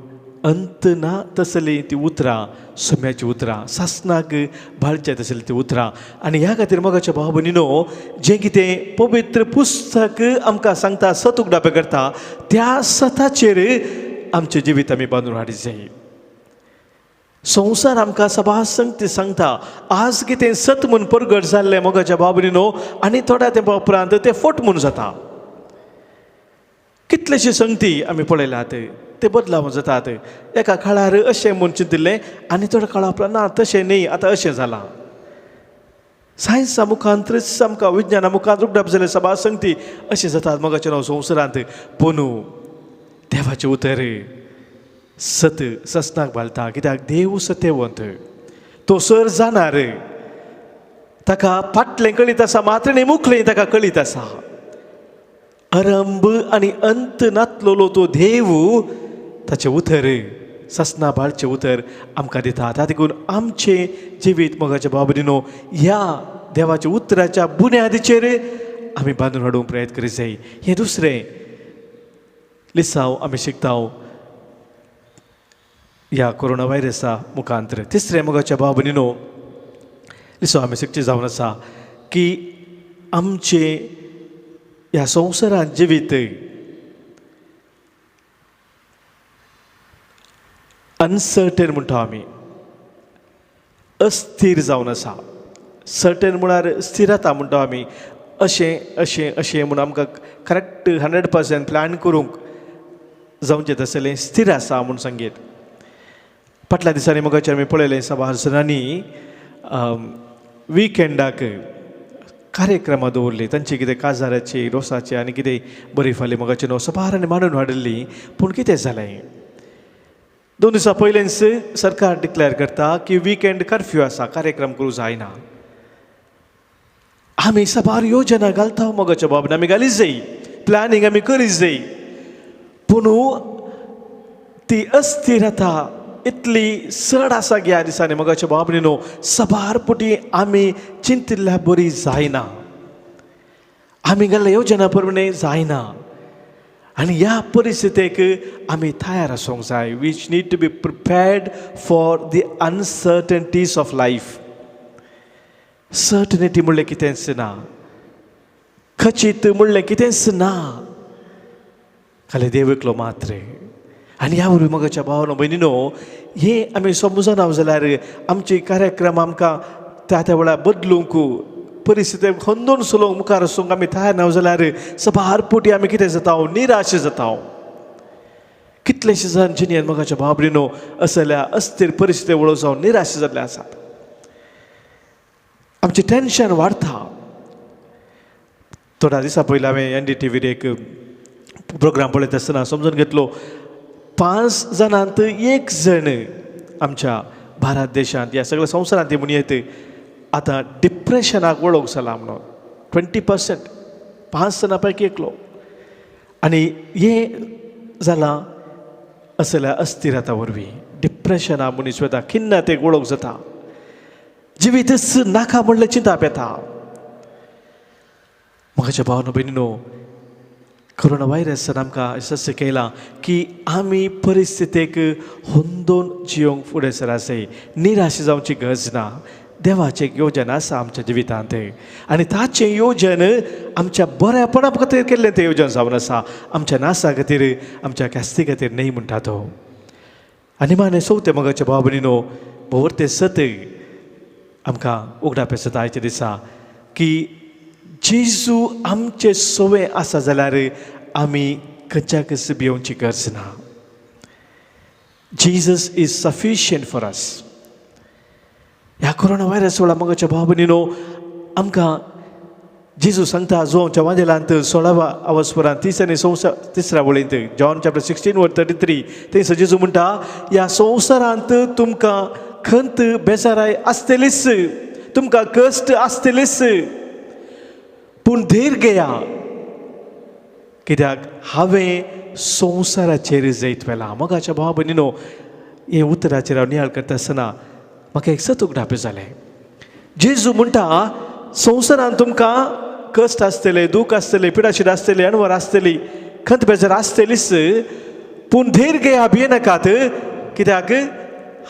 अंत ना तसलीं तीं उतरां सोम्याचीं उतरां सासनाक भाळचें तसलीं तीं उतरां. आनी ह्या खातीर मोगाच्या भाव भयणीनो जें कितें पवित्र पुस्तक आमकां सांगता सत उगडापे करता त्या सताचेर आमचें जिवीत आमी बांदून हाडूंक जाय. संवसार आमकां सभा संगती सांगता आज कितें सत म्हूण परगट जाल्लें मोगाच्या भाव भयणीनो आनी थोड्या तेंपा उपरांत तें फट म्हूण जाता. कितलेशे संगती आमी पळयल्यात ते बदलावन जातात. एका काळार अशें म्हूण चिंतिल्लें आनी थोड्या काळा उपरांत ना तशें न्ही आतां अशें जालां. सायन्सा मुखांत आमकां विज्ञाना मुखांत उगडाप जाले सभा संगती अशें जातात मोगाचें नांव संवसारांत. पूण देवाचें उतर सत सस्नाक घालता. कित्याक देव सत्यवंत तो सर जाणार. ताका फाटलें कळीत आसा मात्र न्ही मुखलें ताका कळीत आसा. आरंभ आनी अंत नातलोलो तो देव ताचें उतर ससना बाळचें उतर आमकां दिता. त्या देखून आमचें जिवीत मोगाच्या बाबडीनो ह्या देवाच्या उतराच्या बुन्यादीचेर आमी बांदून हाडूंक प्रयत्न करीत जाय. हें दुसरें लिसांव आमी शिकताव ह्या कोरोना व्हायरसा मुखांतर. तिसरें मोगाच्या भाव भयणीनो लिसांव आमी शिकचे जावन आसा की आमचे ह्या संवसारांत जिवीत अनसर्टेन म्हणटा आमी, अस्थिर जावन आसा. सर्टेन म्हळ्यार स्थिरता म्हणटा आमी. अशें म्हणून आमकां करेक्ट 100% प्लॅन करूंक जावचें तसलें स्थिर आसा म्हूण सांगीत. फाटल्या दिसांनी मोगाचेर आमी पळयलें सभासदांनी विकेंडाक कार्यक्रमां दवरली. तांची कितें काजाराची रोसाची आनी कितें बरी फाली मोगाची न्हू सभारांनी मांडून हाडिल्ली. पूण कितें जालें 2 दिसां पयलेंच सरकार डिक्लेअर करता की विकेंड कर्फ्यू आसा, कार्यक्रम करूं जायना. आमी सभार योजना घालता मोगाच्या बाबतींत, आमी घालीच जाय, प्लॅनिंग आमी करीत जाय. पूण ती अस्थिरता इतली चड आसा की ह्या दिसांनी मोगाच्या बाबतींत न्हू सभार पुटी आमी चिंतिल्ल्या बरी जायना. आमी घाल्ल्या योजना प्रमाणे जायना. आनी ह्या परिस्थितीक आमी तयार आसूंक जाय. We need to be prepared for the uncertainties of life. Certainty म्हणलें कितेंच ना, खचीत म्हणलें कितेंच ना, खाली देव एकलो मात्र. आनी ह्या वरवीं मोगाच्या भावानो भयणीनो हें आमी समजून हांव जाल्यार आमचे कार्यक्रम आमकां त्या वेळार बदलूंक परिस्थिती खंदून चलोवंक मुखार वचूंक आमी तयार ना जाल्यार सभार पोटी आमी कितें जाता निराश जाता. कितलेशे जाण जिणेंत मोगाच्या भावा भयणीनो असल्या अस्थिर परिस्थिती वळो जावन निराश जाल्ले आसात. आमचें टेन्शन वाडता. थोड्या दिसा पयलीं हांवें NDTVर एक प्रोग्राम पळयता आसतना समजून घेतलो 5 जाणांत 1 जण आमच्या भारत देशांत ह्या सगळ्या संवसारांत म्हणयत आतां डिप्रेशनाक वळोंक जाला म्हणून. 20% 5 जाणां पैकी एकलो. आनी हें जालां असल्या अस्थिरता वरवीं. डिप्रेशना मनीस वता, खिन्नतेक वळोंक जाता, जिवीतच नाका म्हणलें चिंताप येता. म्हाज्या भावानो भयणीनो कोरोना व्हायरसान आमकां सस्य केलां की आमी परिस्थितीक हुंदोन जियोंक फुडें सरात जाय. निराश जावची गरज ना. देवाचें एक योजना आसा आमच्या जिवितांत आनी ताचें योजन आमच्या बऱ्यापणा खातीर केल्लें तें योजन जावन आसा. आमच्या नासा खातीर, आमच्या ख्यास्ती खातीर न्ही म्हणटा तो. आनी माने चवथें मोगाच्या भाव भयणीनो भोवरतें सत आमकां उगडाप येता आयच्या दिसा की जेजू आमचे सवय आसा जाल्यार आमी खंयच्याकच भिवची गरज ना. Jesus is sufficient for us. ह्या कोरोना व्हायरस वेळार मोगाच्या भाव भयणीनो आमकां जेजू सांगता जोच्या वांजेलांत 16व्या अवस्वरांत 30 आनी 33 वळींत जॉन चॅप्टर 16:33 थंयसर जेजू म्हणटा ह्या संवसारांत तुमकां खंत बेजाराय आसतलीच, तुमकां कश्ट आसतलीच, पूण धैर्य घेया कित्याक हांवें संवसाराचेर जैत वेला. मोगाच्या भावा भयणीनो हे उतराचेर हांव नियाळ करता आसतना म्हाका एक सत उगडाप जालें. जेजू म्हणटा संवसारांत तुमकां कश्ट आसतले, दूख आसतले, पिडाशीड आसतली, अणवर आसतली, खंत बेजार आसतलीच, पूण धैर्य घेया, भियेनाकात कित्याक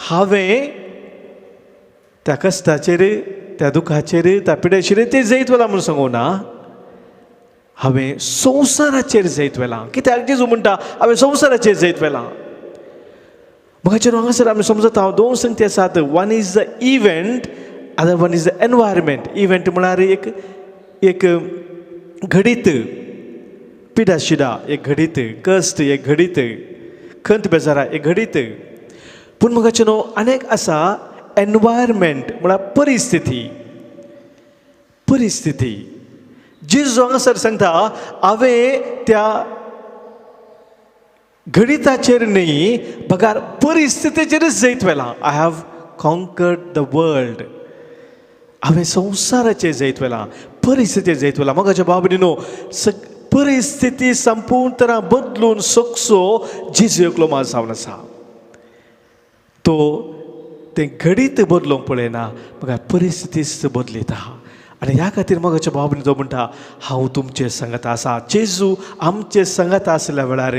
हांवें त्या कश्टाचेर, त्या दुखाचेर, त्या पिडेचेर ते जैत वेला म्हणून सांगूं ना, हांवें संवसाराचेर जैत वेला. कित्याक जेजू म्हणटा हांवें संवसाराचेर जैत वेला. म्हाका हांगासर आमी समजता हांव 2 संगती आसात. One is the event, other one is the environment. Event म्हळ्यार एक घडीत, पिडाशिडा एक घडीत, कश्ट एक घडीत, खंत बेजारा एक घडीत. पूण म्हाका न्हू अनेक आसा एनवायरमेंट म्हळ्यार परिस्थिती. परिस्थिती जेजू हांगासर सांगता हांवें त्या घडिताचेर न्ही बगार परिस्थितीचेरच जैत वेला. I have conquered the world. हांवें संवसाराचेर जैत वेला, परिस्थितीचेर जैत वेला. मोगाच्या भाव भयणीनो परिस्थिती संपूर्ण तरां बदलून सकसो जेजू एकलो मात जावन आसा. तो तें घडीत बदलूंक पळयना, बघा परिस्थितीच बदलिता. आनी ह्या खातीर मोगाच्या भावानी तो म्हणटा हांव तुमचे संगत आसा. जेजू आमचे संगत आसल्या वेळार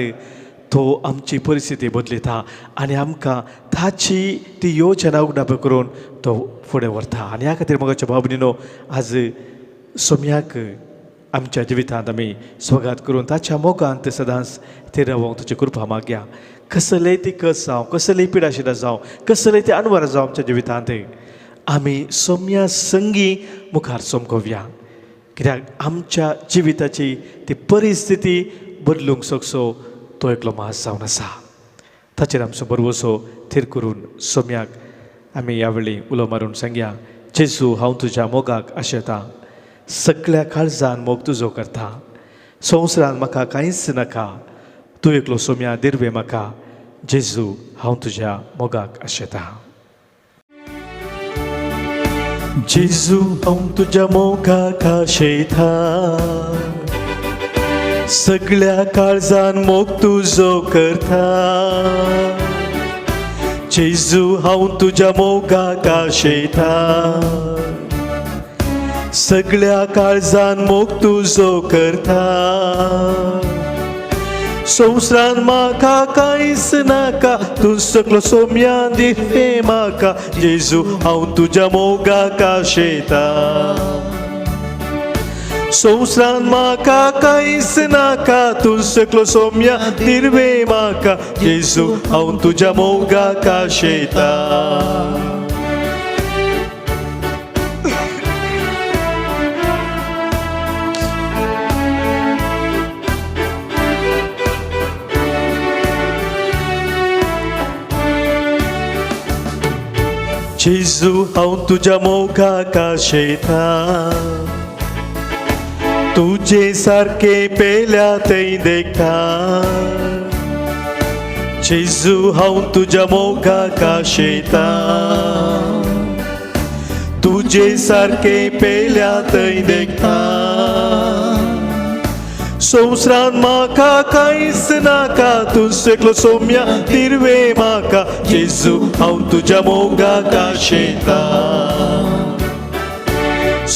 तो आमची परिस्थिती बदलिता आनी आमकां ताची ती योजना उगडाप करून तो फुडें व्हरता. आनी ह्या खातीर मोगाच्या भावनीनो आज सोम्याक आमच्या जिवितांत आमी स्वागत करून ताच्या मोगांत सदांच ते रावंक तुजी कृपा मागया. कसलेय ती कस जावं, कसलेय पिडाशिडां जावं, कसलेय ती अनवरां जावं आमच्या जिवितांत आमी सोम्या संगी मुखार सोमकोवया. कित्याक आमच्या जिविताची ती परिस्थिती बदलूंक शकसो तो एकलो मास जावन आसा. ताचेर आमचो बरवसो थीर करून सोम्याक आमी ह्या वेळी उलो मारून सांगया, जेजू हांव तुज्या मोगाक आशेतां. सगळ्या काळजान मोग तुजो करता. संवसारान म्हाका कांयच नाका. तूं एकलो सोम्या दिर्वे म्हाका. जेजू हांव तुज्या मोगाक आशेतां. जेजू हांव तुज्या मोगाक आशेतां. सगळ्या काळजान मोग तुजो करता. जेजू हांव तुज्या मोगाक आशेतां. सगळ्या काळजान मोग तुजो करता. संवसारान म्हाका कांयच नाका. तूं सगळो सोम्या दिर्वे म्हाका. जेजू हांव तुज्या मोगाक आशेतां. संवसारान म्हाका कांयच नाका. तूं सगळो सोम्या दिर्वे म्हाका. जेजू हांव तुज्या मोगाक आशेतां. जेजू हांव तुज्या मोगाक आशेतां. तुजे सारके पेल्या थंय देखता. जेजू हांव तुज्या मोगाक आशेतां. तुजे सारके पेल्या थंय देखता. संवसारान म्हाका कांयच नाका. तूं सगळो सोम्या दिर्वे म्हाका. जेजू हांव तुज्या मोगाक आशेतां.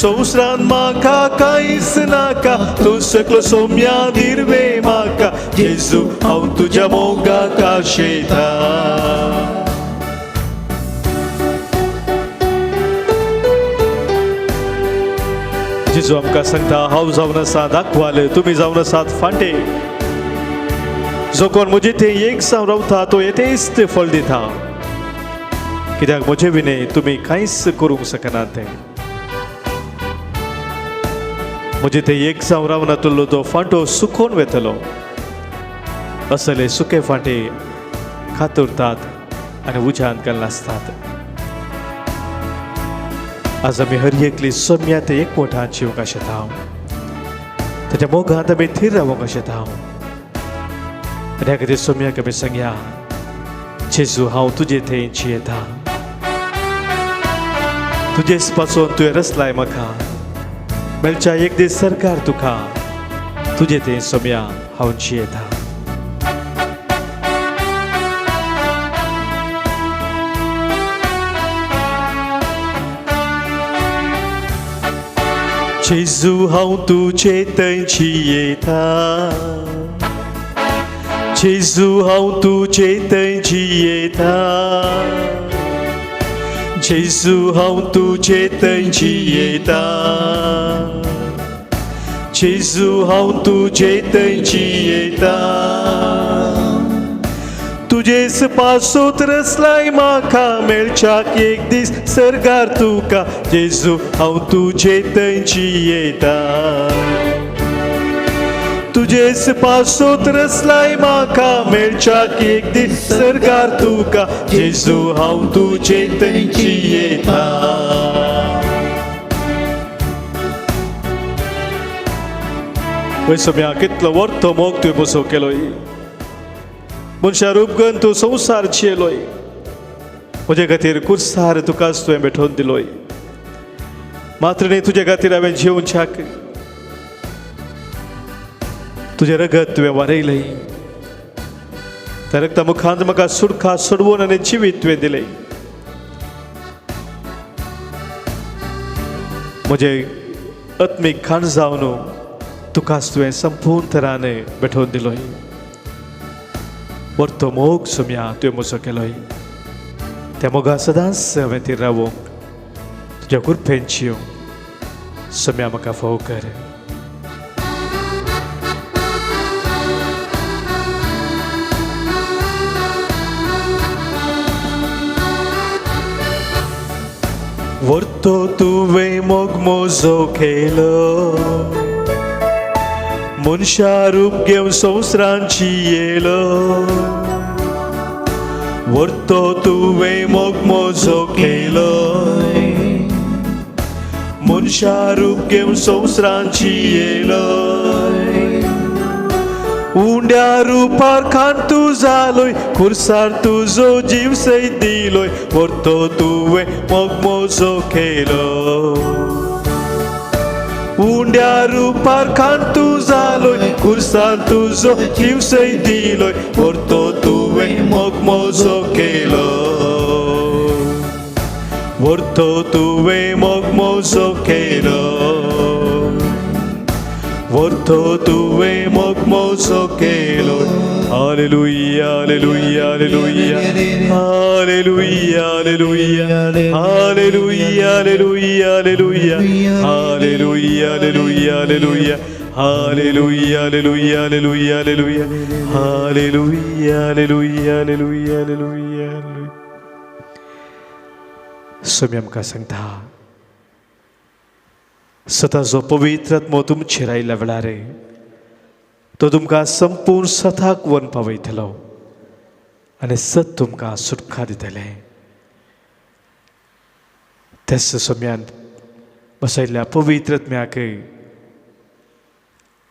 संवसारान म्हाका कांयच नाका. तूं सगळो सोम्या दिर्वे म्हाका. जेजू हांव तुज्या मोगाक आशेतां. जेजू आमकां सांगता हांव जावन आसा दाखवाल. तुमी जावन आसात फांटे. जो कोण म्हजे थंय एक जावन रावता तो येतेच फळ दिता. कित्याक म्हजे विने तुमी कांयच करूंक शकनात. म्हजे थंय एक जावन रावनातलो तो फांटो सुकोवन वेतलो. असले सुके फांटे खातुरतात आनी उज्यांत घालून आसतात. आज आमी हर एकली सोम्यात एकवटान जिवंक आशेता. ताच्या मोगांत आमी थीर रावंक आशेता. आनी ह्या खातीर सोम्याक आमी सांगया, जेजू हांव तुजे थंय जियेतां. तुजेच पासून तुवें रचलाय म्हाका. मेलच्या एक दीस सरकार तुका. तुजे थंय सोम्या हांव जियेतां. जेजू हांव तुजे थंय जियेतां. जेजू हांव तुजे थंय जियेतां. जेजू हांव तुजे थंय जियेतां. जेजू हांव तुजे थंय जियेतां. तुजेच पासून रचलाय म्हाका. मेळच्याक एक दीस सरकार तुका. जेजू हांव तुजे थंय जियेतां. तुजेच पासून रचलाय म्हाका. मेळच्याक एक दीस सरकार तुका. जेजू हांव तुजे थंय जियेतां. पळय सोम्या कितलो व्हडलो मोग तुवें बसो केलोय. मनशा रूपगन तूं संवसार जियेलोय. म्हजे खातीर कुर्सार तुकाच तुवें भेटोवन दिलोय. मात्र न्ही तुजे खातीर हांवें जिवच्याक तुजें रगत तुवें वारयलें. त्या रगता मुखांत म्हाका सुडका सोडवून आनी जिवीत तुवें दिलें. म्हजे आत्मीक खाण जावन तुकाच तुवें संपूर्ण तराने भेटोवन दिलोय. व्हरतो मोग सोम्या तुवें म्हजो केलोय. त्या मोगा सदांच हांवें ती रावोंक तुज्या कुरपेंच्यो सोम्या म्हाका फोव कर. व्हरतो तुवें मोग म्हजो केलो. मनशा रूप घेवन संवसारांची येलो. व्हरतो तुवें मोग म्हजो केलो. मनशा रूप घेवन संवसारांची येलो. उंड्या रुपार खान तूं जालोय. खुर्सार तुजो जीव सैत दिलोय. व्हरतो तुवें मोग म्हजो केलो. उंड्या रुपार खान तूं जालोय. खुर्सार तुजो जीव सैत दिलोय. व्हरतो तुवें मोग म्हजो केलो. व्हरतो तुवें मोग म्हजो केलो. व्हरतो तुवें मोग म्हजो केलो. Hallelujah hallelujah hallelujah hallelujah hallelujah hallelujah hallelujah hallelujah hallelujah hallelujah hallelujah hallelujah hallelujah hallelujah hallelujah hallelujah hallelujah hallelujah hallelujah. सोम्या आमकां सांगता स्वताचो पवित्र आत्मो तुमचेर आयिल्ल्या वेळार तो तुमकां संपूर्ण स्वताक व्हरून पावयतलो आनी सत तुमकां सुटका दितले. तेच सोम्यान बसयल्ल्या पवित्र आत्म्याक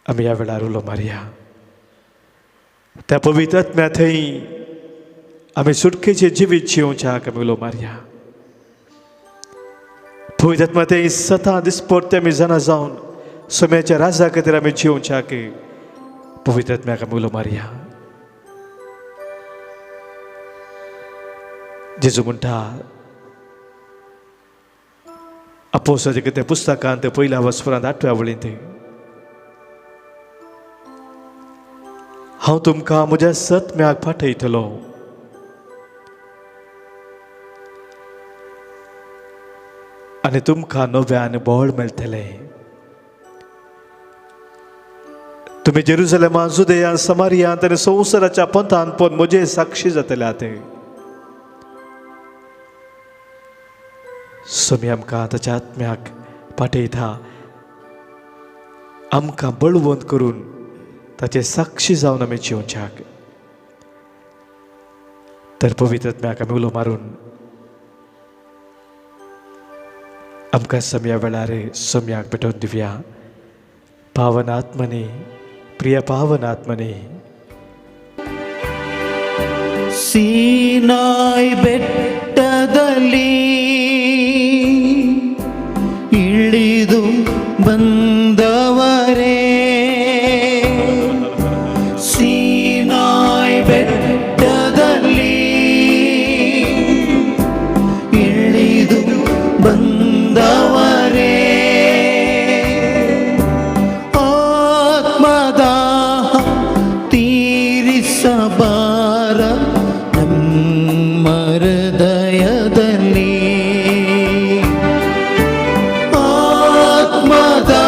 आमी ह्या वेळार उलो मारया. त्या पवित्र आत्म्या थंय आमी सुटकेचे जिवीत जिवच्याक आमी उलो मारया. पवित्र आत्मा थंय सदां दिसपट्टे आमी जाणा जावन सोम्याच्या राजा खातीर आमी जिवच्याक पवित्र आत्म्याक आमी उलो मारया. जेजू म्हणटा अपोस्तलाच्या त्या पुस्तकांत 1 वस्परांत 8व्या वळींत हांव तुमकां म्हज्या सत्म्याक पाठयतलो. आनी तुमकां नव्यान बळ मेळटलें. तुमी जेरुसलेमांत जुदेयांत समारियांत आनी संवसाराच्या पंथांत पण म्हजे साक्षी जातल्यात. सोमी आमकां ताच्या आत्म्याक पाठयता आमकां बळवंत करून ताचे साक्षी जावन आमी जिवच्याक. तर पवित्र आत्म्याक आमी उलो मारून आमकां सम्या वेळार सोम्याक भेटोवन दिवया. पावन आत्मने प्रिय पावन आत्मने
ಸೀನಾಯ್ ಬೆಟ್ಟದಲ್ಲಿ ಇಳಿದು ಬಂದವರೇ, ಸೀನಾಯ್ ಬೆಟ್ಟದಲ್ಲಿ ಇಳಿದು ಬಂದವರೇ, ಆತ್ಮದಾಹ ತೀರಿಸಬಾರ ನಮ್ಮ ಹೃದಯದಲ್ಲಿ, ಆತ್ಮದಾಹ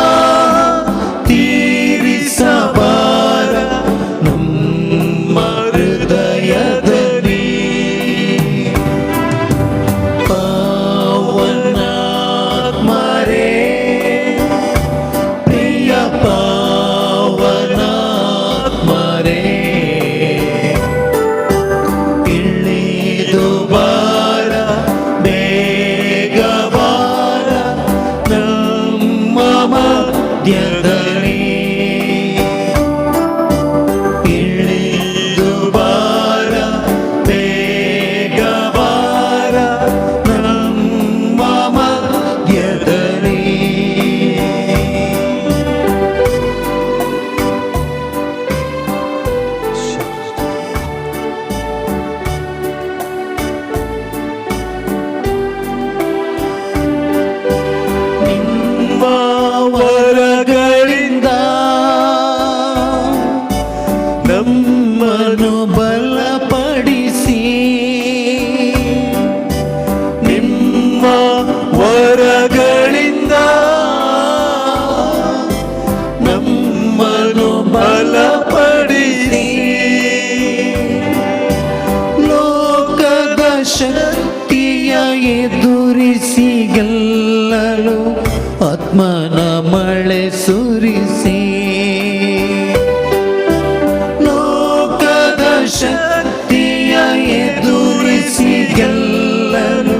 ತೀರಿಸಬಾರ ನಮ್ಮ ಹೃದಯದಲ್ಲಿ, ಪಾವನಾತ್ಮರೇ ಪ್ರಿಯ ಪಾವನಾತ್ಮರೇ ಇಳಿದು ಬಾ ಎದುರಿಸಿ ಗೆಲ್ಲಲು ಆತ್ಮನ ಮಳೆ ಸುರಿಸಿ ಲೋಕದ ಶಕ್ತಿಯ ಎದುರಿಸಿ ಗೆಲ್ಲಲು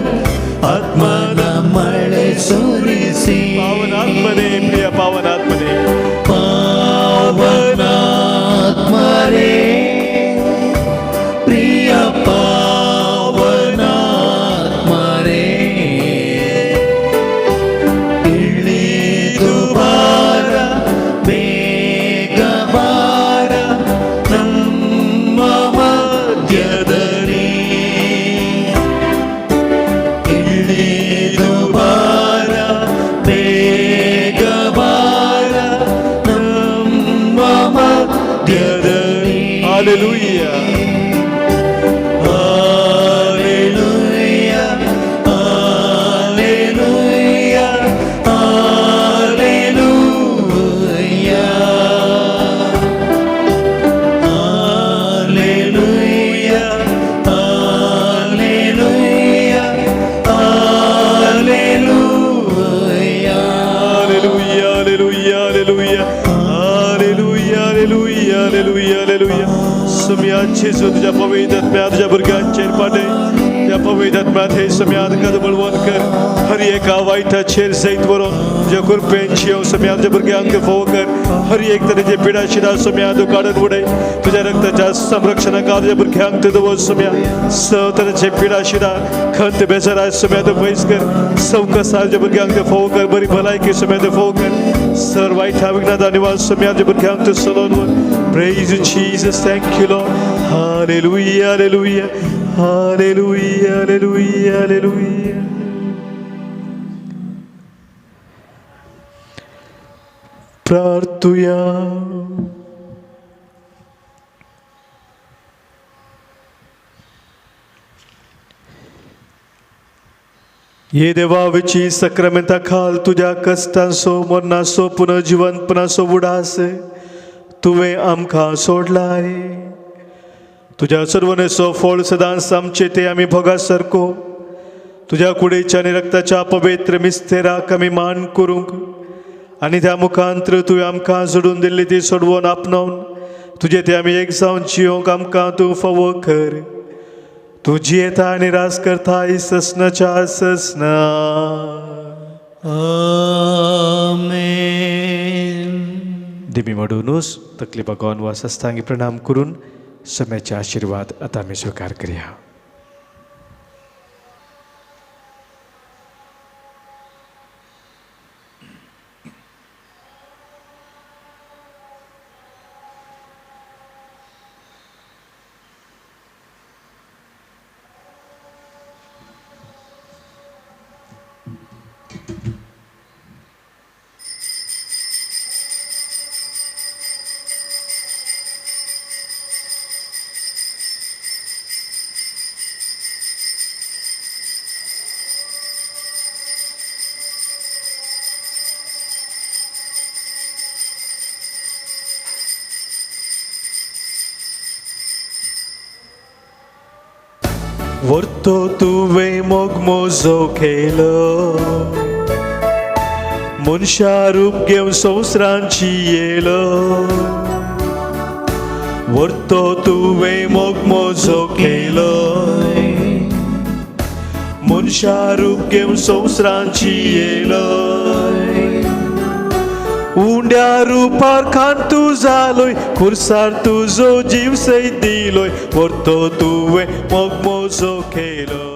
ಆತ್ಮನ ಮಳೆ ಸುರಿಸಿ
ಪಾವನಾತ್ಮನೇ ಪ್ರಿಯ ಪಾವನಾತ್ಮನೇ
ಪಾವನಾತ್ಮರೇ ಪ್ರಿಯ ಪಾವನಾತ್ಮರೇ ಇಳಿದು ಬಾರ ಬೇಗ ಬಾರ ನಮ್ಮ ಮಧ್ಯದಲ್ಲಿ ಇಳಿದು ಬಾರ ಬೇಗ ಬಾರ ನಮ್ಮ ಮಧ್ಯದಲ್ಲಿ
Hallelujah.
Hallelujah, hallelujah, hallelujah. Hallelujah, hallelujah, hallelujah.
Hallelujah, hallelujah, hallelujah. Hallelujah, hallelujah, hallelujah, hallelujah. सम्याद जेजू तुझ्या पवित्र आत्म्यात तुझ्या भुरग्यांचेर पाडय. त्या पवित्र आत्म्यात हे सम्याद कद बळवंत कर. हर एका वायटाचेर सैत व्हरून तुझ्या कृपेंची सम्याद तुझ्या भुरग्यांक फोव कर. हर एक तरेचे पिडा शिडा सम्याद तूं काडून उडय. तुझ्या रक्ताच्या संरक्षणाका तुझ्या भुरग्यांक तूं दवर सम्याद. स तरेचे पिडा शिडा खंत बेजारा सम्याद पयस कर. सवकसा तुझ्या भुरग्यांक तूं फोव कर. बरी भलायकी सम्याद फोव कर. सर वायटा विघ्नाचा निवास सम्याद तुझ्या भुरग्यांक तूं सलोन व्हर. Praise you, Jesus. Thank you, Lord. Hallelujah, hallelujah, hallelujah, hallelujah, hallelujah. प्रार्थूया. ये देवाची सक्रामेंता खाल तुझ्या कष्टांचो मरणाचो पुनर्जीवनपणाचो उडास तुवें आमकां सोडलाय. तुझ्या सर्वनेचो फळ सदांच आमचे ते आमी भोगा सारको तुझ्या कुडीच्या आनी रक्ताच्या पवित्र मिस्तेराक आमी मान करूंक आनी त्या मुखांतर तुवें आमकां जोडून दिल्ली ती सोडवून आपणावन तुजे ते आमी एक जावन जियोंक आमकां तूं फावो कर. तूं जियेता आनी रास करताय ससनाच्या ससना.
आमेन.
दिमी मडूनूच तकली भगवान वासस्थांगी प्रणाम करून सम्याचे आशीर्वाद आता आमी स्वीकार करूया. Vorto tuve mogmozo केलो मनशा रूप घेवन संवसारांची येलो. Vorto tuve mogmozo केलो मनशा रूप घेवन संवसारांची येलो. उंड्या रुपार खान तूं जालोय खुर्सार तुजो जीव सैत दिलोय. Vorto तुवें mogmozo केलो.